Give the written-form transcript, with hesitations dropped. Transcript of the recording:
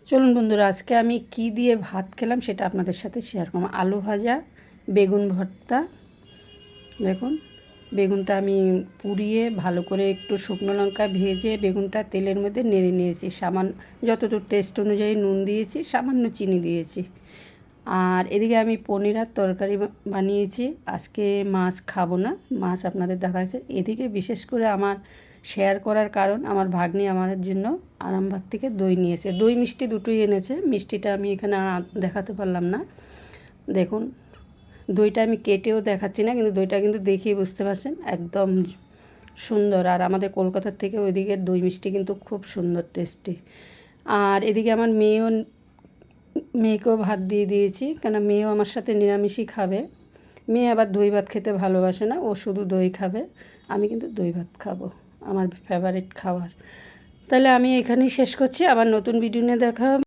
চলুন বন্ধুরা, আজকে আমি কি দিয়ে ভাত খেলাম সেটা আপনাদের সাথে শেয়ার করব। আলু ভাজা, বেগুন ভর্তা। দেখুন, বেগুনটা আমি পুড়িয়ে ভালো করে একটু শুকনো লঙ্কা ভেজে বেগুনটা তেলের মধ্যে নেড়ে নিয়েছি। সামান্য যতটুকু টেস্ট অনুযায়ী নুন দিয়েছি, সামান্য চিনি দিয়েছি। আর এদিকে আমি পনির আর তরকারি বানিয়েছি। আজকে মাছ খাবো না, মাছ আপনাদের দেখাচ্ছে। এদিকে বিশেষ করে আমার শেয়ার করার কারণ, আমার ভাগ্নি আমার জন্য আরামবাগ থেকে দই নিয়েছে। দই মিষ্টি দুটোই এনেছে। মিষ্টিটা আমি এখানে দেখাতে পারলাম না। দেখুন, দইটা আমি কেটেও দেখাচ্ছি না, কিন্তু দইটা কিন্তু দেখিয়ে বুঝতে পারছেন একদম সুন্দর। আর আমাদের কলকাতার থেকে ওইদিকের দই মিষ্টি কিন্তু খুব সুন্দর টেস্টি। আর এদিকে আমার মেয়েকেও ভাত দিয়ে দিয়েছি, কেন মেয়েও আমার সাথে নিরামিষই খাবে। মেয়ে আবার দই ভাত খেতে ভালোবাসে না, ও শুধু দই খাবে। আমি কিন্তু দই ভাত খাবো, আমার ফেভারিট খাবার। তাহলে আমি এখানেই শেষ করছি, আবার নতুন ভিডিও নিয়ে দেখা হবে।